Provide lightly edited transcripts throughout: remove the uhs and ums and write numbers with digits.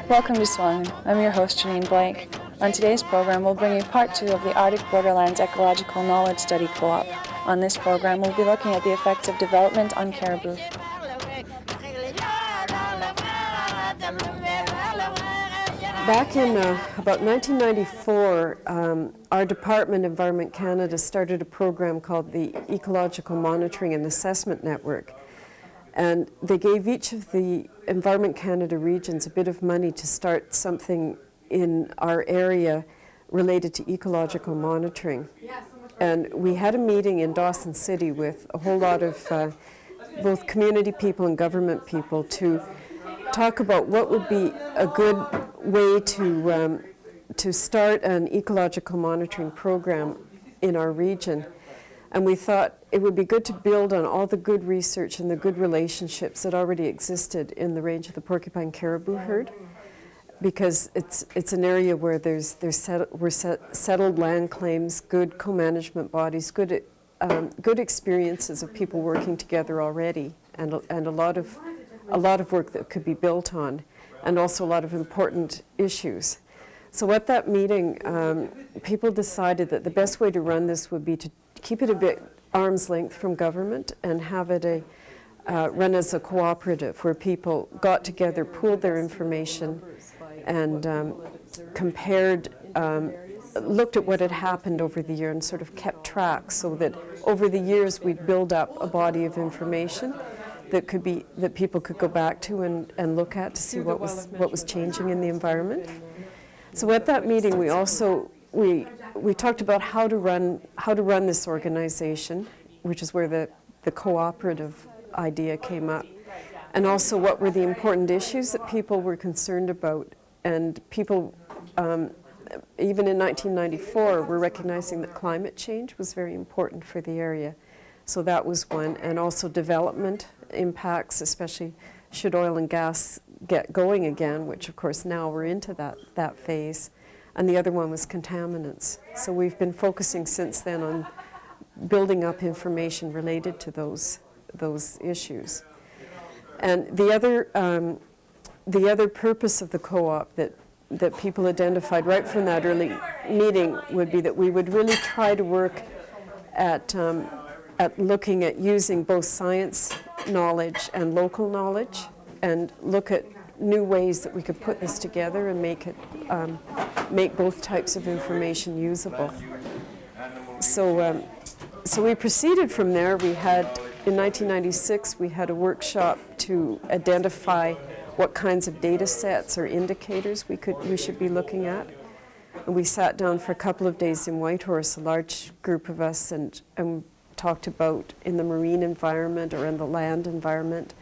Welcome to SUAANAN. I'm your host, Janine Blank. On today's program, we'll bring you part 2 of the Arctic Boarderlines Ecological Knowledge Study Co-op. On this program, we'll be looking at the effects of development on caribou. Back in about 1994, our department, Environment Canada, started a program called the Ecological Monitoring and Assessment Network. And they gave each of the Environment Canada regions a bit of money to start something in our area related to ecological monitoring. And we had a meeting in Dawson City with a whole lot of both community people and government people to talk about what would be a good way to start an ecological monitoring program in our region. And we thought it would be good to build on all the good research and the good relationships that already existed in the range of the porcupine caribou herd, because it's an area where there's settled land claims, good co-management bodies, good experiences of people working together already, and a lot of work that could be built on, and also a lot of important issues. So at that meeting, people decided that the best way to run this would be to keep it a bit arm's length from government and have it run as a cooperative where people got together, pooled their information, and compared, looked at what had happened over the year and sort of kept track, so that over the years we'd build up a body of information that people could go back to and look at to see what was changing in the environment. So at that meeting, we also we talked about how to run this organization, which is where the cooperative idea came up, and also what were the important issues that people were concerned about. And people, even in 1994, were recognizing that climate change was very important for the area. So that was one, and also development impacts, especially should oil and gas get going again, which of course now we're into that phase. And the other one was contaminants. So we've been focusing since then on building up information related to those issues. And the other purpose of the co-op that people identified right from that early meeting would be that we would really try to work at looking at using both science knowledge and local knowledge, and look at new ways that we could put this together and make both types of information usable. So we proceeded from there. We had, in 1996, we had a workshop to identify what kinds of data sets or indicators we should be looking at. And we sat down for a couple of days in Whitehorse, a large group of us, and talked about in the marine environment or in the land environment,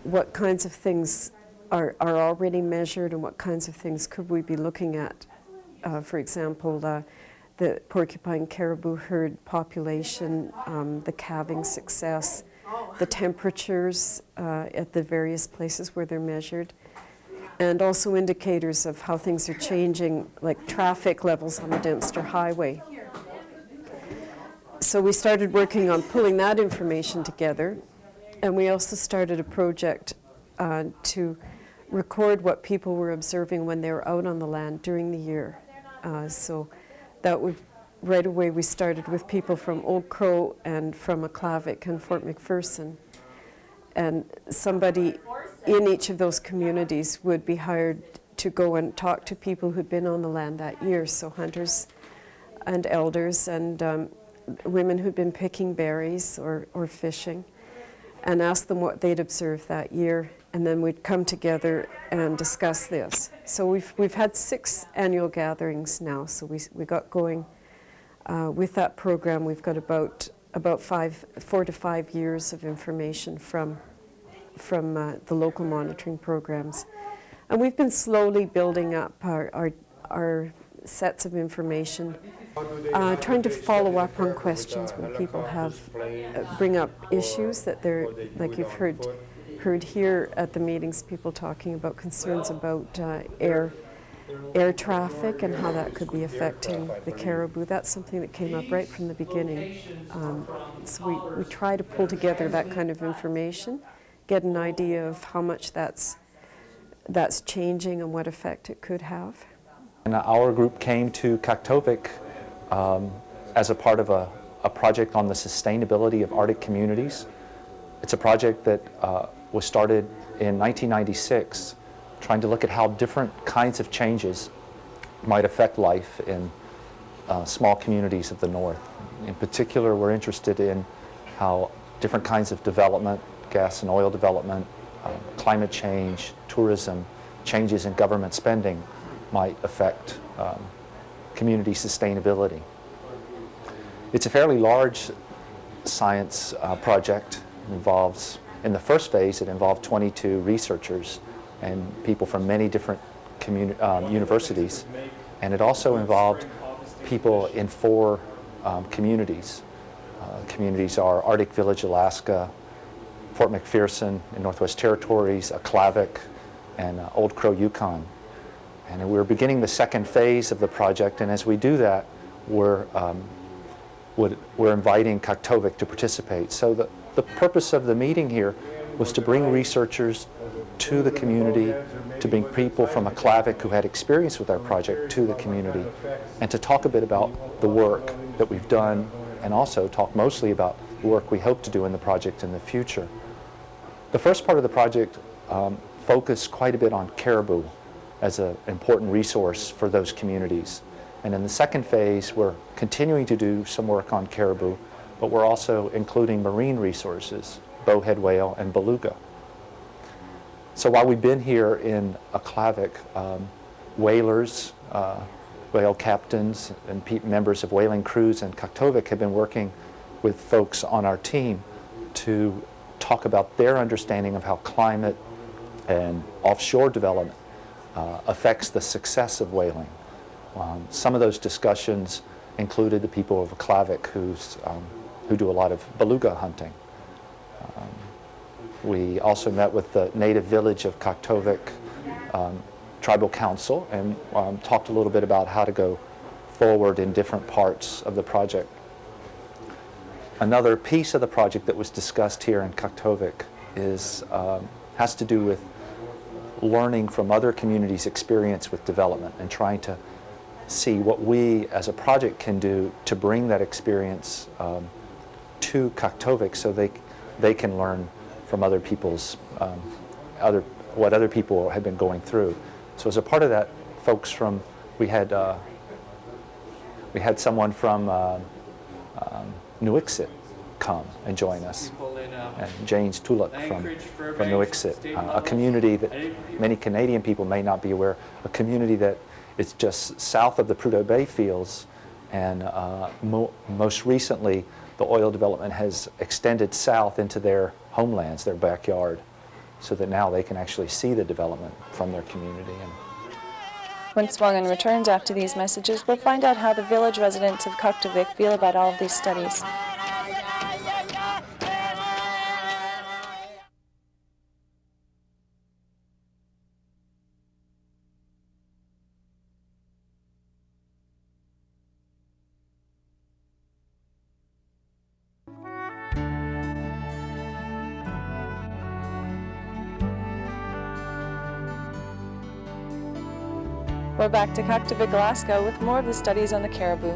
what kinds of things are already measured and what kinds of things could we be looking at. For example, the porcupine caribou herd population, the calving success, the temperatures at the various places where they're measured, and also indicators of how things are changing, like traffic levels on the Dempster Highway. So we started working on pulling that information together, and we also started a project to record what people were observing when they were out on the land during the year. So that would, right away we started with people from Old Crow and from Aklavik and Fort McPherson. And somebody in each of those communities would be hired to go and talk to people who'd been on the land that year, so hunters and elders and women who'd been picking berries or fishing, and ask them what they'd observed that year, and then we'd come together and discuss this. So we've had 6 annual gatherings now, so we got going with that program. We've got about 4 to 5 years of information from the local monitoring programs, and we've been slowly building up our sets of information, trying to follow up on questions when people have bring up issues that they're, like you've heard here at the meetings, people talking about concerns about air traffic and how that could be affecting the caribou. That's something that came up right from the beginning. So we try to pull together that kind of information, get an idea of how much that's changing and what effect it could have. And our group came to Kaktovik as a part of a project on the sustainability of Arctic communities. It's a project that was started in 1996, trying to look at how different kinds of changes might affect life in small communities of the North. In particular, we're interested in how different kinds of development, gas and oil development, climate change, tourism, changes in government spending might affect community sustainability. It's a fairly large science project. It involves, in the first phase, it involved 22 researchers and people from many different universities. And it also involved people in 4 communities. Communities are Arctic Village, Alaska, Fort McPherson in Northwest Territories, Aklavik, and Old Crow, Yukon. And we're beginning the second phase of the project, and as we do that, we're inviting Kaktovik to participate. So the purpose of the meeting here was to bring researchers to the community, to bring people from Aklavik who had experience with our project to the community, and to talk a bit about the work that we've done, and also talk mostly about the work we hope to do in the project in the future. The first part of the project focused quite a bit on caribou as an important resource for those communities. And in the second phase, we're continuing to do some work on caribou, but we're also including marine resources, bowhead whale and beluga. So while we've been here in Aklavik, whalers, whale captains, and members of whaling crews in Kaktovik have been working with folks on our team to talk about their understanding of how climate and offshore development affects the success of whaling. Some of those discussions included the people of Aklavik who do a lot of beluga hunting. We also met with the native village of Kaktovik Tribal Council and talked a little bit about how to go forward in different parts of the project. Another piece of the project that was discussed here in Kaktovik has to do with learning from other communities' experience with development and trying to see what we as a project can do to bring that experience to Kaktovik so they can learn from other people's, what other people have been going through. So as a part of that, folks from, we had someone from Inuvialuit come and join us. And James Tuluk from Inuvialuit, a community that many Canadian people may not be aware, a community that is just south of the Prudhoe Bay fields, and most recently the oil development has extended south into their homelands, their backyard, so that now they can actually see the development from their community. When SUAANAN returns after these messages, we'll find out how the village residents of Kaktovik feel about all of these studies. We're back to Kaktovik, Alaska with more of the studies on the caribou.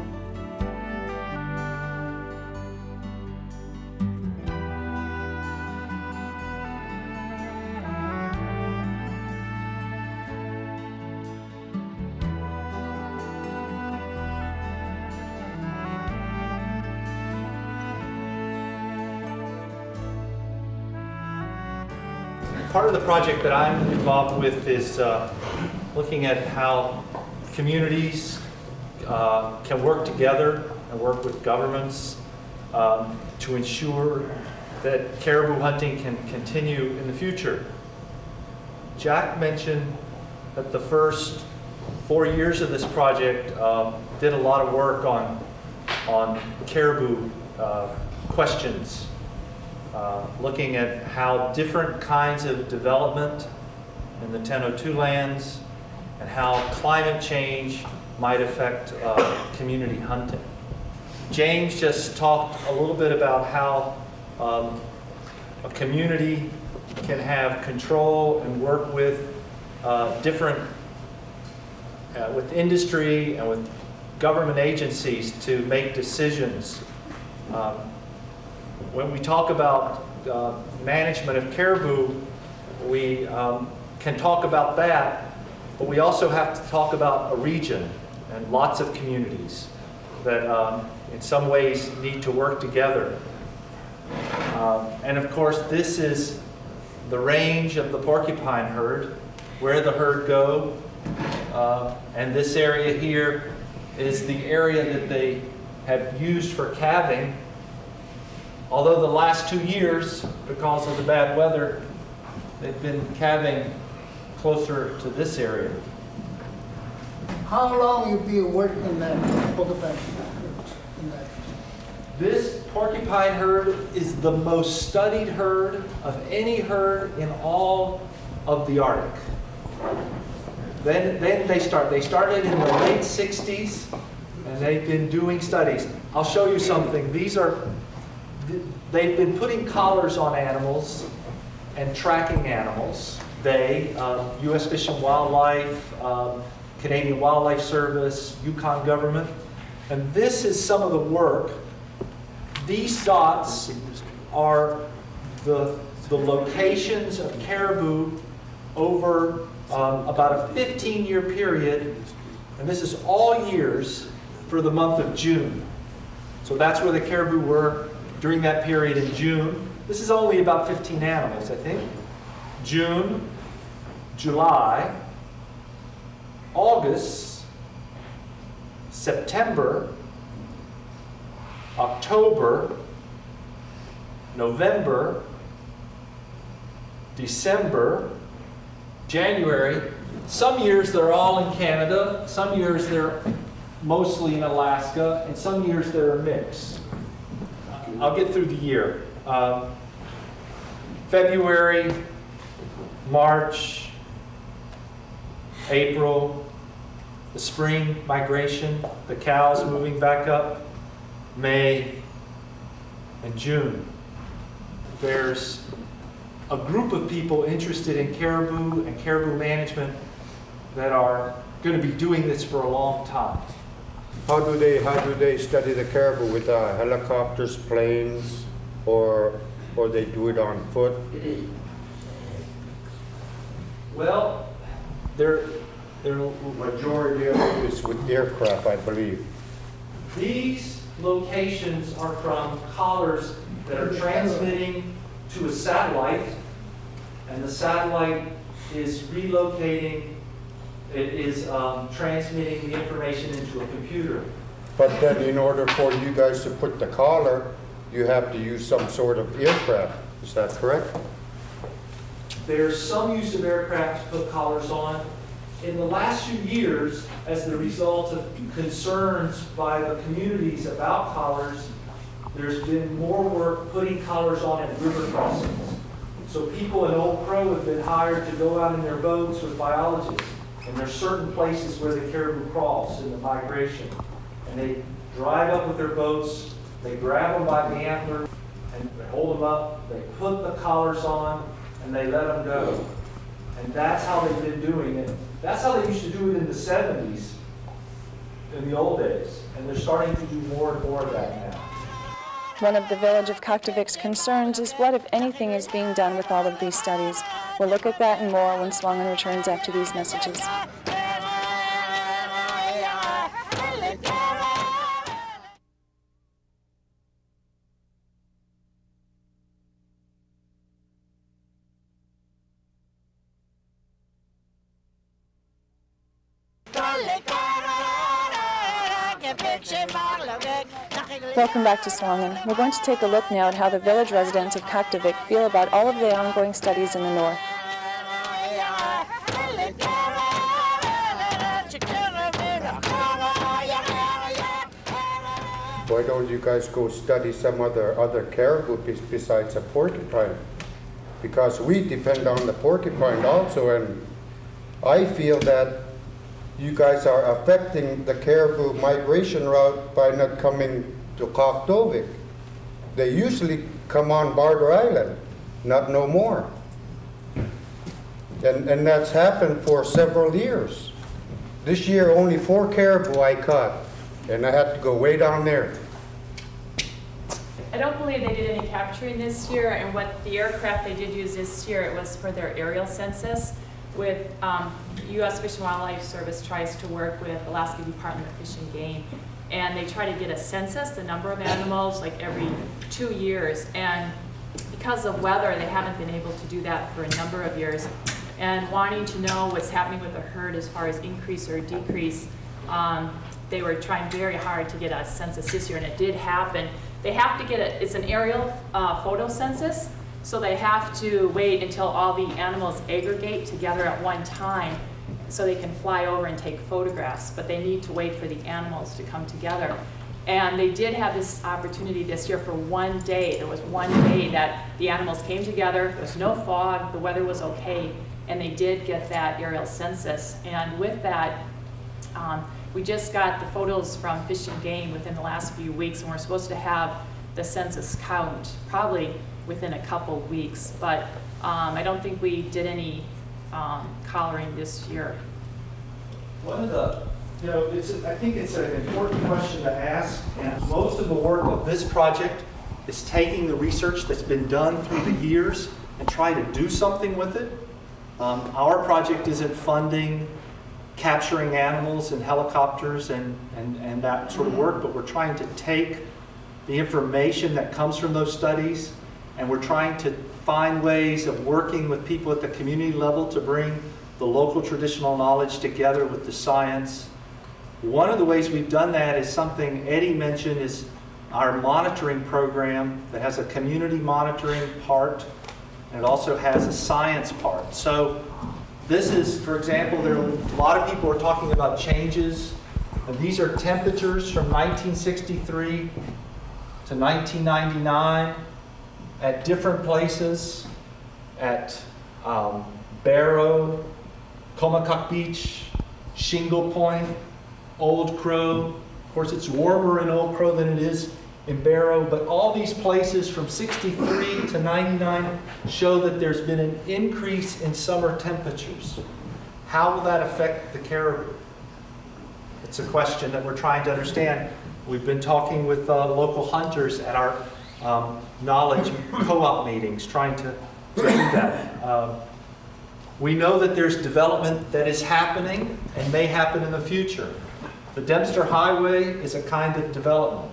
Part of the project that I'm involved with is looking at how communities can work together and work with governments to ensure that caribou hunting can continue in the future. Jack mentioned that the first 4 years of this project, did a lot of work on caribou questions, looking at how different kinds of development in the 1002 lands and how climate change might affect community hunting. James just talked a little bit about how a community can have control and work with with industry and with government agencies to make decisions. When we talk about management of caribou, we can talk about that, but we also have to talk about a region and lots of communities that in some ways need to work together. And of course, this is the range of the porcupine herd, where the herd go. And this area here is the area that they have used for calving. Although the last 2 years, because of the bad weather, they've been calving closer to this area. How long you be working that porcupine? This porcupine herd is the most studied herd of any herd in all of the Arctic. Then they started in the late 60s, and they've been doing studies. I'll show you something. They've been putting collars on animals and tracking animals. U.S. Fish and Wildlife, Canadian Wildlife Service, Yukon government. And this is some of the work. These dots are the locations of caribou over about a 15-year period, and this is all years for the month of June. So that's where the caribou were during that period in June. This is only about 15 animals, I think. June, July, August, September, October, November, December, January. Some years they're all in Canada, some years they're mostly in Alaska, and some years they're a mix. I'll get through the year. February, March, April, the spring migration, the cows moving back up, May, and June. There's a group of people interested in caribou and caribou management that are going to be doing this for a long time. How do they study the caribou, with helicopters, planes, or they do it on foot? Well, they're Majority of it is with aircraft, I believe. These locations are from collars that are transmitting to a satellite, and the satellite is relocating, it is transmitting the information into a computer. But then in order for you guys to put the collar, you have to use some sort of aircraft. Is that correct? There's some use of aircraft to put collars on. In the last few years, as the result of concerns by the communities about collars, there's been more work putting collars on at river crossings. So people in Old Crow have been hired to go out in their boats with biologists. And there's certain places where the caribou cross in the migration. And they drive up with their boats, they grab them by the antler, and they hold them up, they put the collars on, and they let them go. And that's how they've been doing it. That's how they used to do it in the 70s, in the old days. And they're starting to do more and more of that now. One of the village of Kaktavik's concerns is what, if anything, is being done with all of these studies. We'll look at that and more when SUAANAN returns after these messages. Welcome back to SUAANAN. We're going to take a look now at how the village residents of Kaktivik feel about all of the ongoing studies in the north. why don't you guys go study some other caribou besides a porcupine? Because we depend on the porcupine also, and I feel that you guys are affecting the caribou migration route by not coming to Kaktovik. They usually come on Barter Island, not no more. And that's happened for several years. This year, only 4 caribou I caught, and I had to go way down there. I don't believe they did any capturing this year, and what the aircraft they did use this year, it was for their aerial census. With U.S. Fish and Wildlife Service tries to work with Alaska Department of Fish and Game, and they try to get a census, the number of animals, like every 2 years. And because of weather, they haven't been able to do that for a number of years. And wanting to know what's happening with the herd as far as increase or decrease, they were trying very hard to get a census this year, and it did happen. They have to get it's an aerial photo census, so they have to wait until all the animals aggregate together at one time so they can fly over and take photographs, but they need to wait for the animals to come together. And they did have this opportunity this year for one day. There was one day that the animals came together, there was no fog, the weather was okay, and they did get that aerial census. And with that, we just got the photos from Fish and Game within the last few weeks, and we're supposed to have the census count probably within a couple weeks. But I don't think we did any collaring this year. One of the, I think it's an important question to ask, and most of the work of this project is taking the research that's been done through the years and try to do something with it. Our project isn't funding capturing animals in helicopters and that sort of work, but we're trying to take the information that comes from those studies, and we're trying to find ways of working with people at the community level to bring the local traditional knowledge together with the science. One of the ways we've done that is something Eddie mentioned, is our monitoring program that has a community monitoring part, and it also has a science part. So this is, for example, there are a lot of people are talking about changes, and these are temperatures from 1963 to 1999 at different places, at Barrow, Comacok Beach, Shingle Point, Old Crow. Of course, it's warmer in Old Crow than it is in Barrow, but all these places from 63 to 99 show that there's been an increase in summer temperatures. How will that affect the caribou? It's a question that we're trying to understand. We've been talking with local hunters at our knowledge co-op meetings, trying to do that. We know that there's development that is happening and may happen in the future. The Dempster Highway is a kind of development.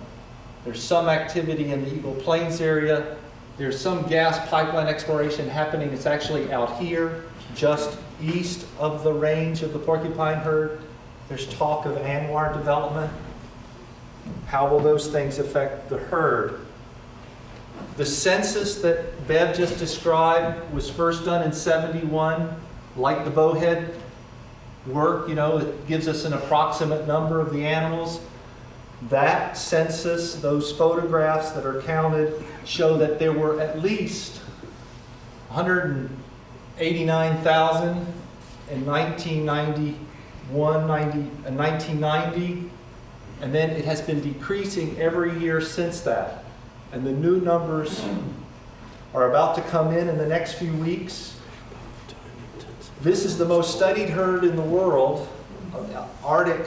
There's some activity in the Eagle Plains area. There's some gas pipeline exploration happening. It's actually out here, just east of the range of the porcupine herd. There's talk of Anwar development. How will those things affect the herd? The census that Bev just described was first done in '71. Like the bowhead work, it gives us an approximate number of the animals. That census, those photographs that are counted, show that there were at least 189,000 in 1990, and then it has been decreasing every year since that. And the new numbers are about to come in the next few weeks. This is the most studied herd in the world, Arctic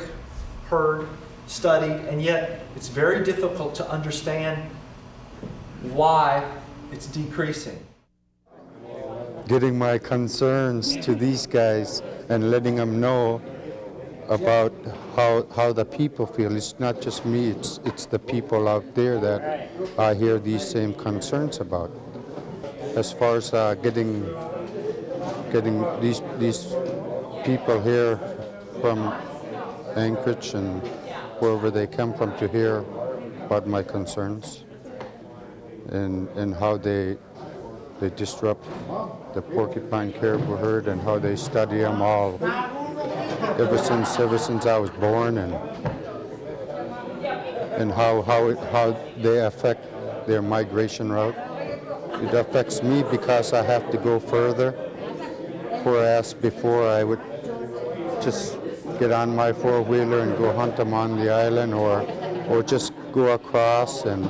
herd studied, and yet it's very difficult to understand why it's decreasing. Getting my concerns to these guys and letting them know about how the people feel. It's not just me, it's the people out there that I hear these same concerns about. As far as getting these people here from Anchorage and wherever they come from to hear about my concerns and how they disrupt the porcupine caribou herd and how they study them all ever since I was born, and and how they affect their migration route. It affects me because I have to go further, whereas before I would just get on my four-wheeler and go hunt them on the island, or just go across and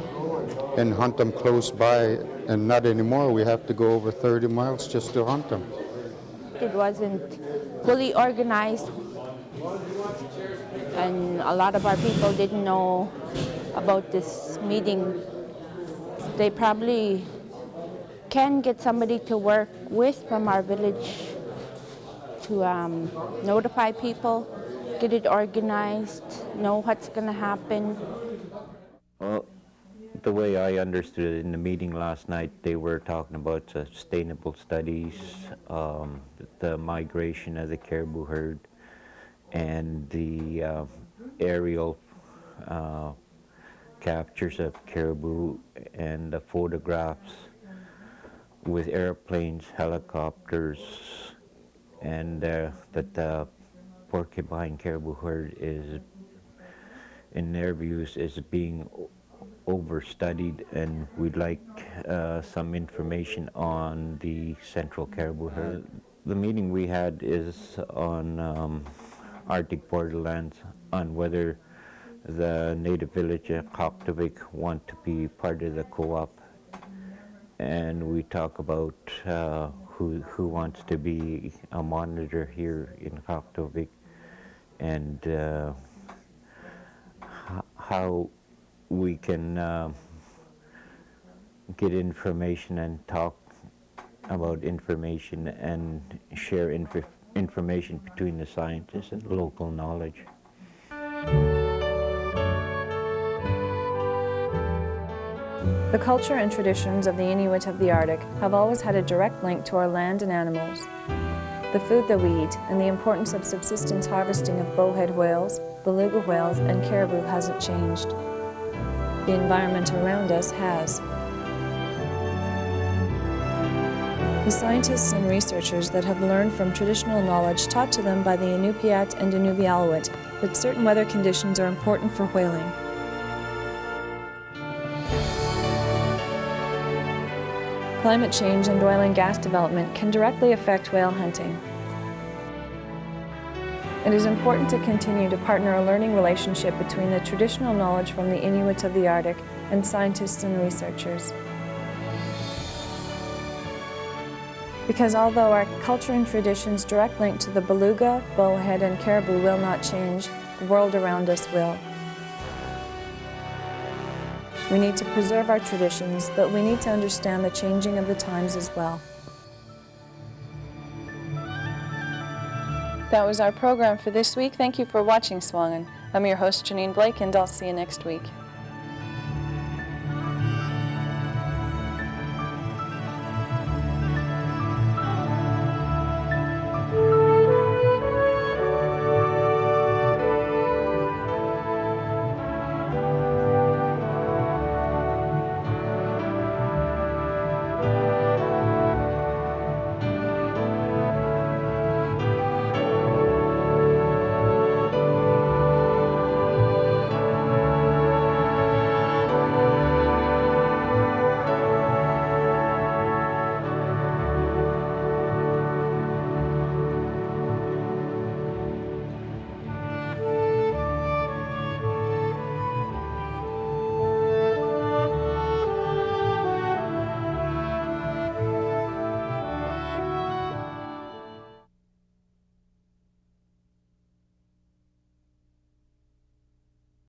hunt them close by. And not anymore. We have to go over 30 miles just to hunt them. It wasn't fully organized, and a lot of our people didn't know about this meeting. They probably can get somebody to work with from our village to notify people, get it organized, know what's going to happen. Well, the way I understood it in the meeting last night, they were talking about sustainable studies, the migration of the caribou herd, and the aerial captures of caribou, and the photographs with airplanes, helicopters, and that the porcupine caribou herd is, in their views, is being overstudied, and we'd like some information on the central caribou herd. The meeting we had is on Arctic borderlands, on whether the native village of Kaktovik want to be part of the co-op, and we talk about who wants to be a monitor here in Kaktovik, and how we can get information and talk about information and share information between the scientists and local knowledge. The culture and traditions of the Inuit of the Arctic have always had a direct link to our land and animals. The food that we eat and the importance of subsistence harvesting of bowhead whales, beluga whales, and caribou hasn't changed. The environment around us has. The scientists and researchers that have learned from traditional knowledge taught to them by the Inupiat and Inuvialuit that certain weather conditions are important for whaling. Climate change and oil and gas development can directly affect whale hunting. It is important to continue to partner a learning relationship between the traditional knowledge from the Inuit of the Arctic and scientists and researchers. Because although our culture and traditions direct link to the beluga, bowhead, and caribou will not change, the world around us will. We need to preserve our traditions, but we need to understand the changing of the times as well. That was our program for this week. Thank you for watching SUAANAN. I'm your host, Janine Blake, and I'll see you next week.